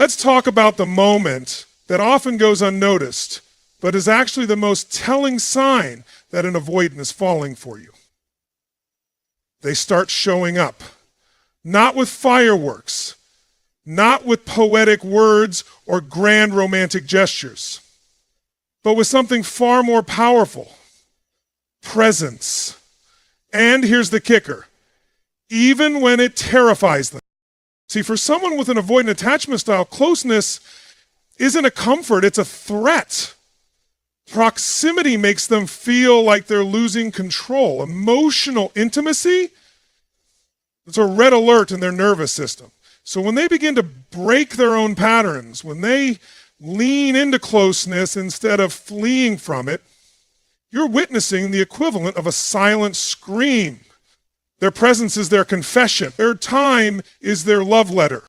Let's talk about the moment that often goes unnoticed, but is actually the most telling sign that an avoidant is falling for you. They start showing up, not with fireworks, not with poetic words or grand romantic gestures, but with something far more powerful: presence. And here's the kicker: even when it terrifies them. See, for someone with an avoidant attachment style, closeness isn't a comfort, it's a threat. Proximity makes them feel like they're losing control. Emotional intimacy, it's a red alert in their nervous system. So when they begin to break their own patterns, when they lean into closeness instead of fleeing from it, you're witnessing the equivalent of a silent scream. Their presence is their confession. Their time is their love letter.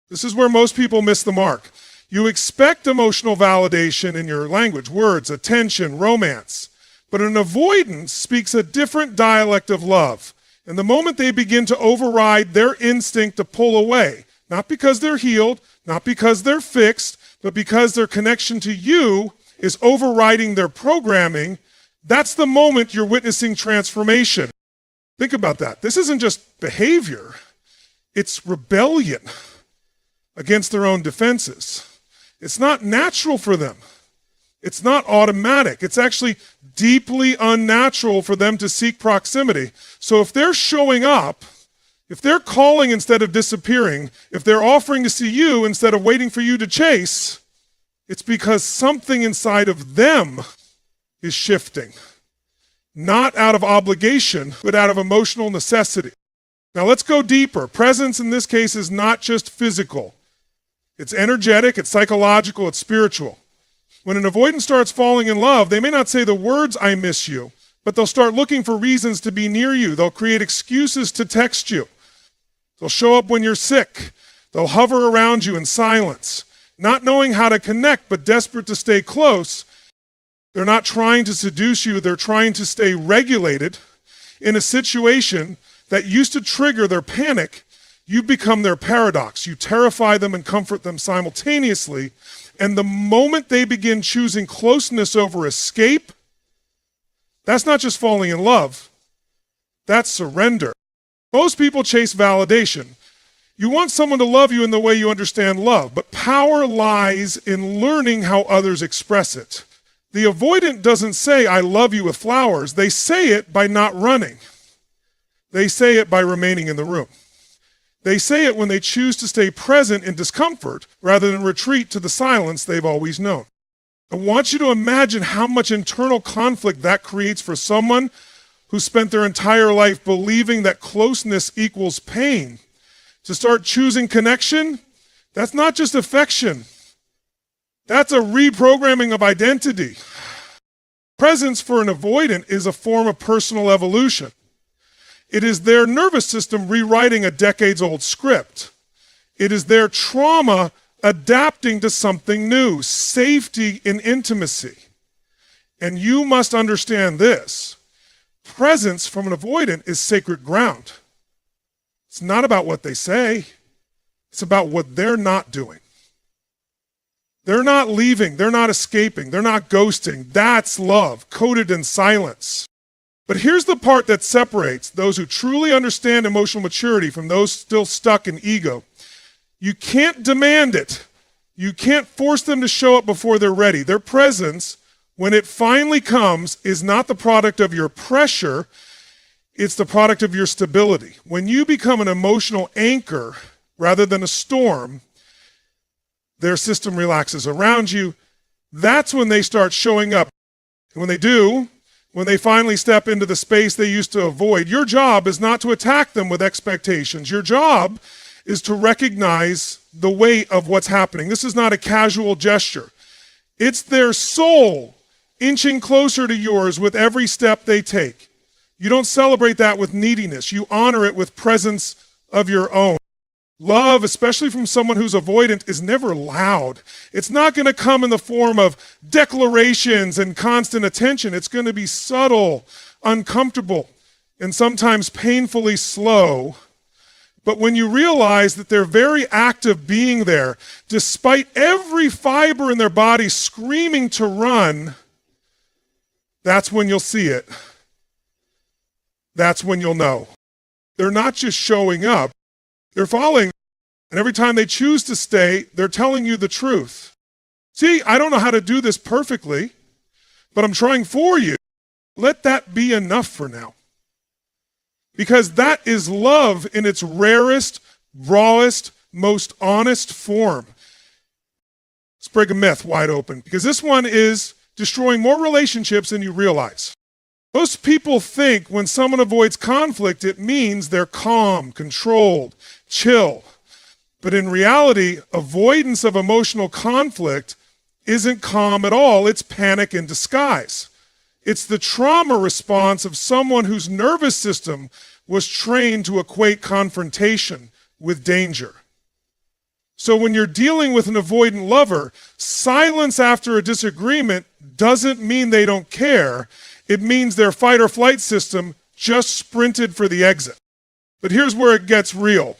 This is where most people miss the mark. You expect emotional validation in your language, words, attention, romance. But an avoidant speaks a different dialect of love. And the moment they begin to override their instinct to pull away, not because they're healed, not because they're fixed, but because their connection to you is overriding their programming, that's the moment you're witnessing transformation. Think about that. This isn't just behavior. It's rebellion against their own defenses. It's not natural for them. It's not automatic. It's actually deeply unnatural for them to seek proximity. So if they're showing up, if they're calling instead of disappearing, if they're offering to see you instead of waiting for you to chase, it's because something inside of them is shifting. Not out of obligation, but out of emotional necessity. Now let's go deeper. Presence in this case is not just physical. It's energetic, it's psychological, it's spiritual. When an avoidant starts falling in love, they may not say the words, "I miss you," but they'll start looking for reasons to be near you. They'll create excuses to text you. They'll show up when you're sick. They'll hover around you in silence, not knowing how to connect, but desperate to stay close. They're not trying to seduce you. They're trying to stay regulated in a situation that used to trigger their panic. You become their paradox. You terrify them and comfort them simultaneously. And the moment they begin choosing closeness over escape, that's not just falling in love. That's surrender. Most people chase validation. You want someone to love you in the way you understand love, but power lies in learning how others express it. The avoidant doesn't say, "I love you" with flowers. They say it by not running. They say it by remaining in the room. They say it when they choose to stay present in discomfort rather than retreat to the silence they've always known. I want you to imagine how much internal conflict that creates for someone who spent their entire life believing that closeness equals pain. To start choosing connection, that's not just affection. That's a reprogramming of identity. Presence for an avoidant is a form of personal evolution. It is their nervous system rewriting a decades-old script. It is their trauma adapting to something new, safety in intimacy. And you must understand this. Presence from an avoidant is sacred ground. It's not about what they say. It's about what they're not doing. They're not leaving. They're not escaping. They're not ghosting. That's love, coded in silence. But here's the part that separates those who truly understand emotional maturity from those still stuck in ego. You can't demand it. You can't force them to show up before they're ready. Their presence, when it finally comes, is not the product of your pressure. It's the product of your stability. When you become an emotional anchor rather than a storm, their system relaxes around you. That's when they start showing up. And when they do, when they finally step into the space they used to avoid, your job is not to attack them with expectations. Your job is to recognize the weight of what's happening. This is not a casual gesture. It's their soul inching closer to yours with every step they take. You don't celebrate that with neediness. You honor it with presence of your own. Love, especially from someone who's avoidant, is never loud. It's not going to come in the form of declarations and constant attention. It's going to be subtle, uncomfortable, and sometimes painfully slow. But when you realize that their very act of being there, despite every fiber in their body screaming to run, that's when you'll see it. That's when you'll know. They're not just showing up, they're following. And every time they choose to stay, they're telling you the truth. See, I don't know how to do this perfectly, but I'm trying for you. Let that be enough for now. Because that is love in its rarest, rawest, most honest form. Let's break a myth wide open, because this one is destroying more relationships than you realize. Most people think when someone avoids conflict, it means they're calm, controlled, chill. But in reality, avoidance of emotional conflict isn't calm at all. It's panic in disguise. It's the trauma response of someone whose nervous system was trained to equate confrontation with danger. So when you're dealing with an avoidant lover, silence after a disagreement doesn't mean they don't care. It means their fight or flight system just sprinted for the exit. But here's where it gets real.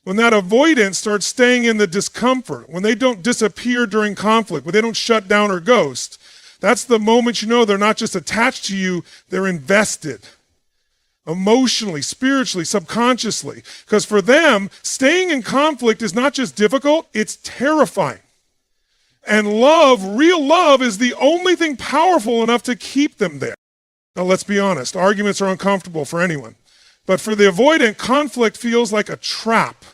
When that avoidance starts staying in the discomfort, when they don't disappear during conflict, when they don't shut down or ghost, that's the moment you know they're not just attached to you, they're invested. Emotionally, spiritually, subconsciously. Because for them, staying in conflict is not just difficult, it's terrifying. And love, real love, is the only thing powerful enough to keep them there. Now let's be honest, arguments are uncomfortable for anyone. But for the avoidant, conflict feels like a trap.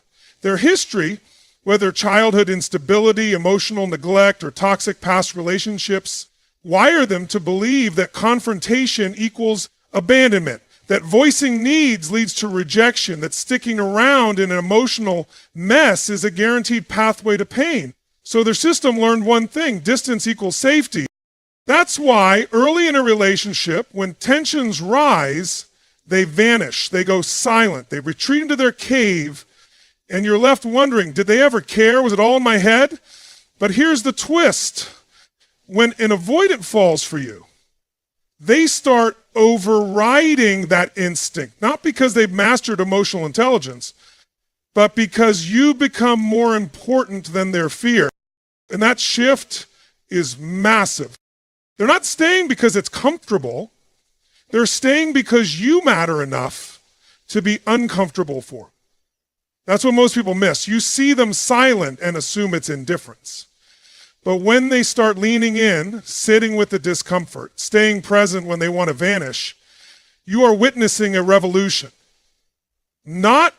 Their history, whether childhood instability, emotional neglect, or toxic past relationships, wire them to believe that confrontation equals abandonment, that voicing needs leads to rejection, that sticking around in an emotional mess is a guaranteed pathway to pain. So their system learned one thing: distance equals safety. That's why early in a relationship, when tensions rise, they vanish, they go silent, they retreat into their cave, and you're left wondering, did they ever care? Was it all in my head? But here's the twist. When an avoidant falls for you, they start overriding that instinct, not because they've mastered emotional intelligence, but because you become more important than their fear. And that shift is massive. They're not staying because it's comfortable. They're staying because you matter enough to be uncomfortable for them. That's what most people miss. You see them silent and assume it's indifference. But when they start leaning in, sitting with the discomfort, staying present when they want to vanish, you are witnessing a revolution. Not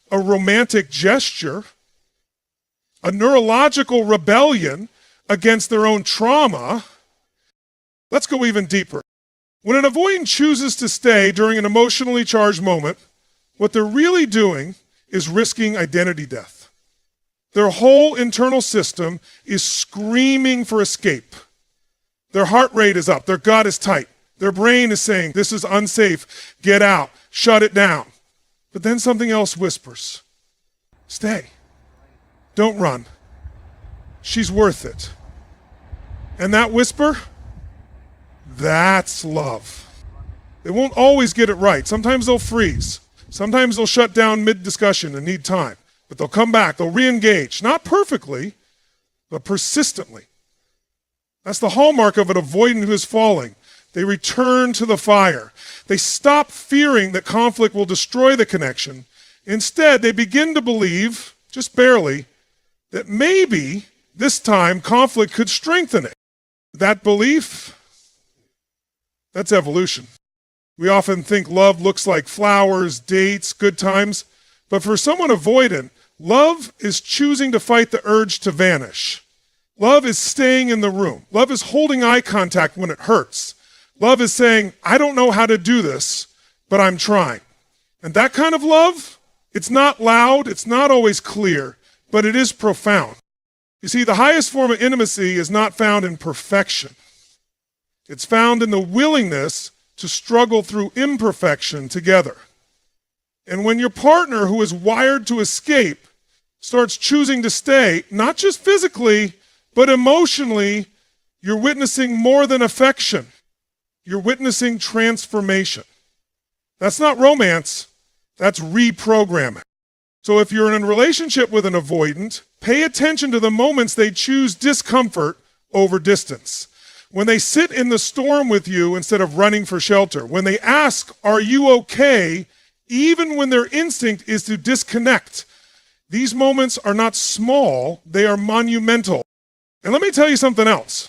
a romantic gesture, a neurological rebellion against their own trauma. Let's go even deeper. When an avoidant chooses to stay during an emotionally charged moment, what they're really doing is risking identity death. Their whole internal system is screaming for escape. Their heart rate is up, their gut is tight. Their brain is saying, this is unsafe, get out, shut it down. But then something else whispers, stay, don't run. She's worth it. And that whisper, that's love. They won't always get it right. Sometimes they'll freeze. Sometimes they'll shut down mid-discussion and need time. But they'll come back, they'll re-engage. Not perfectly, but persistently. That's the hallmark of an avoidant who is falling. They return to the fire. They stop fearing that conflict will destroy the connection. Instead, they begin to believe, just barely, that maybe this time conflict could strengthen it. That belief, that's evolution. We often think love looks like flowers, dates, good times. But for someone avoidant, love is choosing to fight the urge to vanish. Love is staying in the room. Love is holding eye contact when it hurts. Love is saying, I don't know how to do this, but I'm trying. And that kind of love, it's not loud, it's not always clear, but it is profound. You see, the highest form of intimacy is not found in perfection. It's found in the willingness to struggle through imperfection together. And when your partner, who is wired to escape, starts choosing to stay, not just physically, but emotionally, you're witnessing more than affection. You're witnessing transformation. That's not romance, that's reprogramming. So if you're in a relationship with an avoidant, pay attention to the moments they choose discomfort over distance. When they sit in the storm with you instead of running for shelter. When they ask, "Are you okay?" even when their instinct is to disconnect. These moments are not small, they are monumental. And let me tell you something else.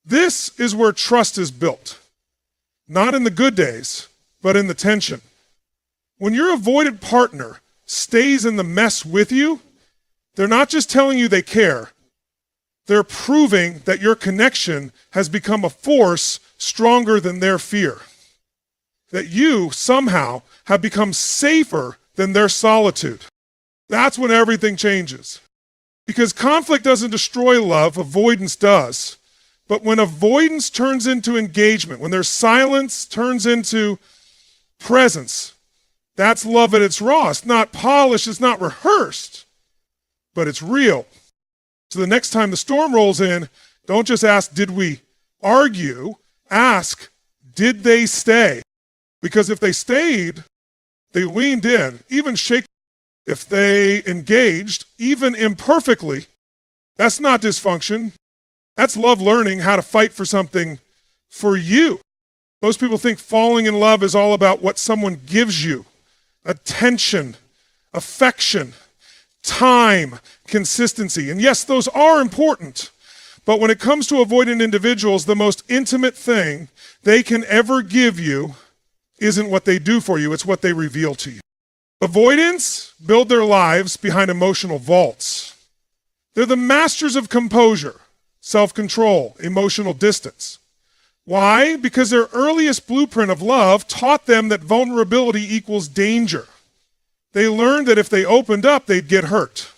This is where trust is built. Not in the good days, but in the tension. When your avoided partner stays in the mess with you, they're not just telling you they care. They're proving that your connection has become a force stronger than their fear. That you somehow have become safer than their solitude. That's when everything changes. Because conflict doesn't destroy love, avoidance does. But when avoidance turns into engagement, when their silence turns into presence, that's love at its raw. It's not polished, it's not rehearsed, but it's real. So the next time the storm rolls in, don't just ask, did we argue? Ask, did they stay? Because if they stayed, they leaned in, even shake. If they engaged, even imperfectly, that's not dysfunction. That's love learning how to fight for something for you. Most people think falling in love is all about what someone gives you. Attention, affection, time, consistency. And yes, those are important. But when it comes to avoidant individuals, the most intimate thing they can ever give you isn't what they do for you, it's what they reveal to you. Avoidants build their lives behind emotional vaults. They're the masters of composure, self-control, emotional distance. Why? Because their earliest blueprint of love taught them that vulnerability equals danger. They learned that if they opened up, they'd get hurt.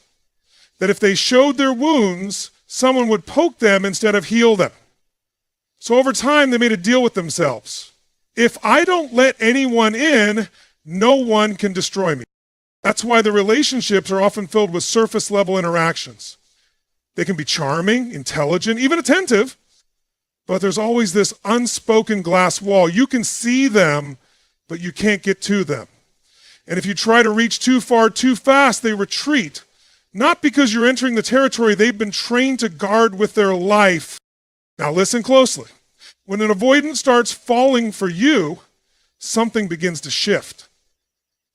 That if they showed their wounds, someone would poke them instead of heal them. So over time, they made a deal with themselves. If I don't let anyone in, no one can destroy me. That's why the relationships are often filled with surface level interactions. They can be charming, intelligent, even attentive, but there's always this unspoken glass wall. You can see them, but you can't get to them. And if you try to reach too far, too fast, they retreat. Not because you're entering the territory they've been trained to guard with their life. Now listen closely. When an avoidant starts falling for you, something begins to shift.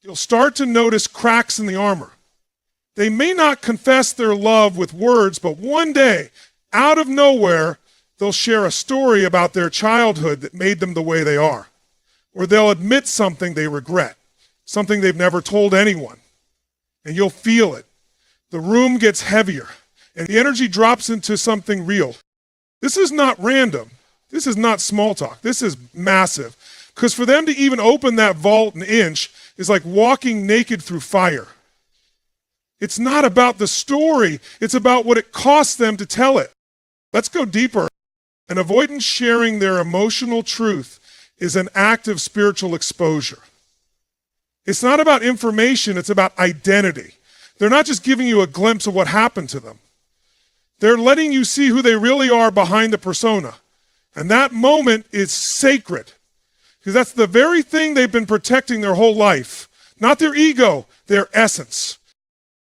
You'll start to notice cracks in the armor. They may not confess their love with words, but one day, out of nowhere, they'll share a story about their childhood that made them the way they are. Or they'll admit something they regret, something they've never told anyone. And you'll feel it. The room gets heavier, and the energy drops into something real. This is not random. This is not small talk. This is massive. Because for them to even open that vault an inch is like walking naked through fire. It's not about the story. It's about what it costs them to tell it. Let's go deeper. An avoidant sharing their emotional truth is an act of spiritual exposure. It's not about information, it's about identity. They're not just giving you a glimpse of what happened to them. They're letting you see who they really are behind the persona. And that moment is sacred. Because that's the very thing they've been protecting their whole life. Not their ego, their essence.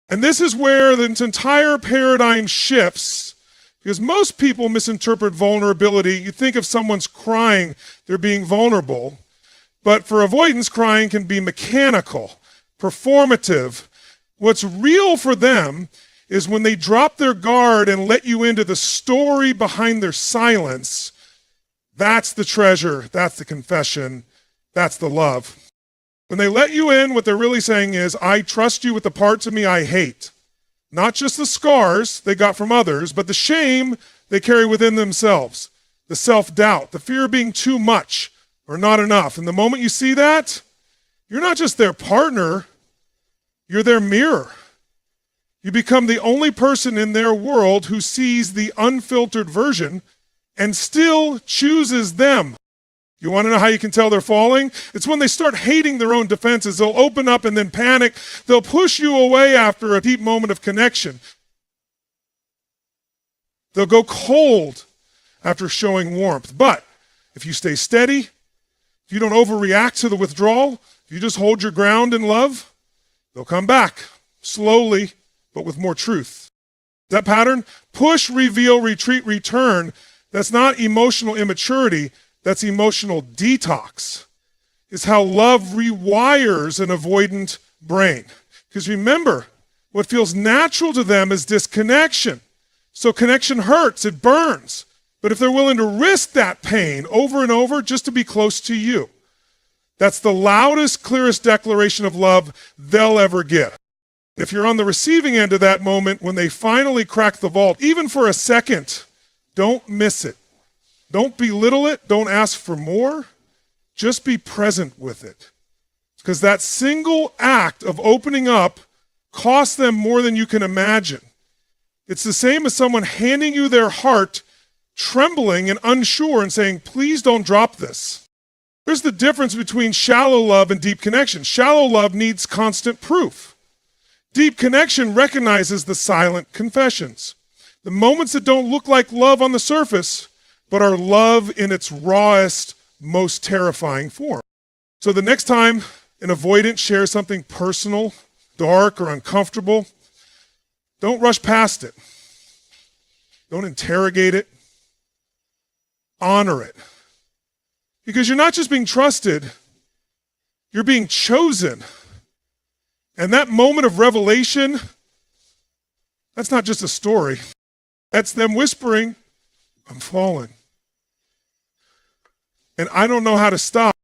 And this is where the entire paradigm shifts, because most people misinterpret vulnerability. You think if someone's crying, they're being vulnerable. But for avoidance, crying can be mechanical, performative. What's real for them is when they drop their guard and let you into the story behind their silence. That's the treasure, that's the confession, that's the love. When they let you in, what they're really saying is, I trust you with the parts of me I hate. Not just the scars they got from others, but the shame they carry within themselves, the self-doubt, the fear of being too much or not enough. And the moment you see that, you're not just their partner, you're their mirror. You become the only person in their world who sees the unfiltered version and still chooses them. You want to know how you can tell they're falling? It's when they start hating their own defenses. They'll open up and then panic. They'll push you away after a deep moment of connection. They'll go cold after showing warmth. But if you stay steady, if you don't overreact to the withdrawal, if you just hold your ground in love, They'll come back, slowly, but with more truth. That pattern? Push, reveal, retreat, return. That's not emotional immaturity. That's emotional detox. It's how love rewires an avoidant brain. Because remember, what feels natural to them is disconnection. So connection hurts, it burns. But if they're willing to risk that pain over and over just to be close to you, that's the loudest, clearest declaration of love they'll ever get. If you're on the receiving end of that moment, when they finally crack the vault, even for a second, don't miss it. Don't belittle it. Don't ask for more. Just be present with it. Because that single act of opening up costs them more than you can imagine. It's the same as someone handing you their heart, trembling and unsure, and saying, please don't drop this. There's the difference between shallow love and deep connection. Shallow love needs constant proof. Deep connection recognizes the silent confessions, the moments that don't look like love on the surface, but are love in its rawest, most terrifying form. So the next time an avoidant shares something personal, dark, or uncomfortable, don't rush past it. Don't interrogate it. Honor it. Because you're not just being trusted, you're being chosen. And that moment of revelation, that's not just a story. That's them whispering, I'm falling. And I don't know how to stop.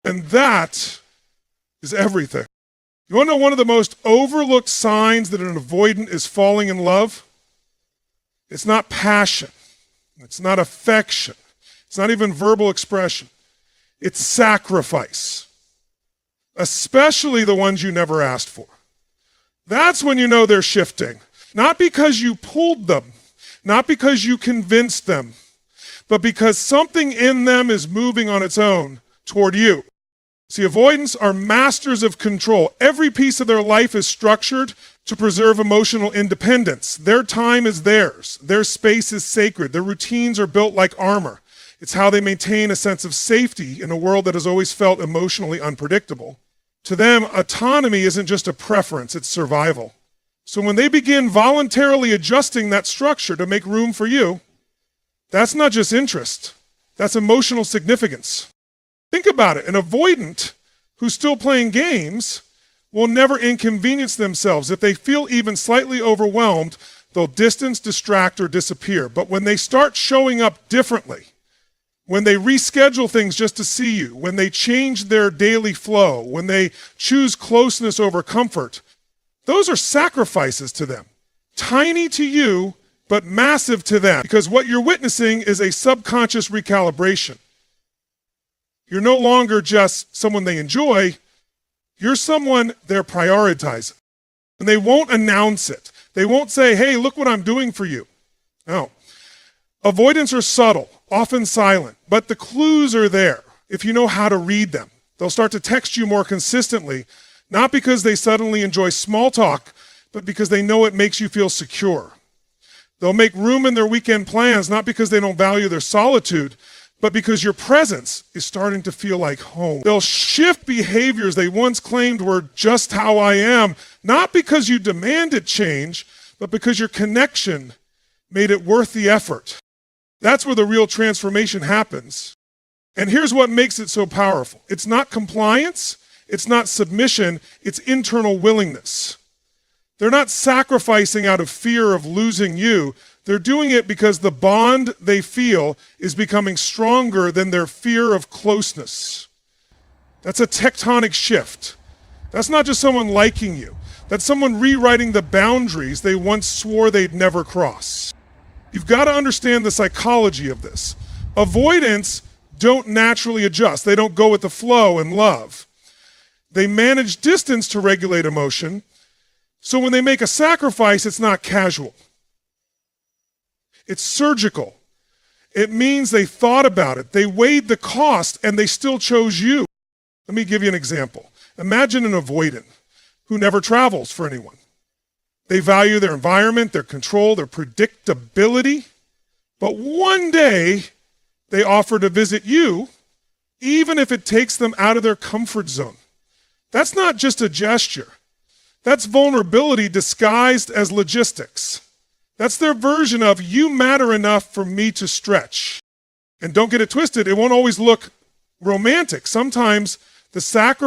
And that is everything. You want to know one of the most overlooked signs that an avoidant is falling in love? It's not passion. It's not affection. It's not even verbal expression. It's sacrifice. Especially the ones you never asked for. That's when you know they're shifting. Not because you pulled them, not because you convinced them, but because something in them is moving on its own toward you. See, avoidants are masters of control. Every piece of their life is structured to preserve emotional independence. Their time is theirs. Their space is sacred. Their routines are built like armor. It's how they maintain a sense of safety in a world that has always felt emotionally unpredictable. To them, autonomy isn't just a preference, it's survival. So when they begin voluntarily adjusting that structure to make room for you, that's not just interest, that's emotional significance. Think about it. An avoidant who's still playing games will never inconvenience themselves. If they feel even slightly overwhelmed, they'll distance, distract, or disappear. But when they start showing up differently, when they reschedule things just to see you, when they change their daily flow, when they choose closeness over comfort, those are sacrifices to them. Tiny to you, but massive to them. Because what you're witnessing is a subconscious recalibration. You're no longer just someone they enjoy, you're someone they're prioritizing. And they won't announce it. They won't say, hey, look what I'm doing for you. No. Avoidants are subtle, often silent, but the clues are there if you know how to read them. They'll start to text you more consistently, not because they suddenly enjoy small talk, but because they know it makes you feel secure. They'll make room in their weekend plans, not because they don't value their solitude, but because your presence is starting to feel like home. They'll shift behaviors they once claimed were just how I am, not because you demanded change, but because your connection made it worth the effort. That's where the real transformation happens. And here's what makes it so powerful. It's not compliance, it's not submission, it's internal willingness. They're not sacrificing out of fear of losing you. They're doing it because the bond they feel is becoming stronger than their fear of closeness. That's a tectonic shift. That's not just someone liking you. That's someone rewriting the boundaries they once swore they'd never cross. You've got to understand the psychology of this. Avoidants don't naturally adjust. They don't go with the flow in love. They manage distance to regulate emotion. So when they make a sacrifice, it's not casual. It's surgical. It means they thought about it. They weighed the cost and they still chose you. Let me give you an example. Imagine an avoidant who never travels for anyone. They value their environment, their control, their predictability. But one day, they offer to visit you, even if it takes them out of their comfort zone. That's not just a gesture. That's vulnerability disguised as logistics. That's their version of, you matter enough for me to stretch. And don't get it twisted, it won't always look romantic. Sometimes the sacrifice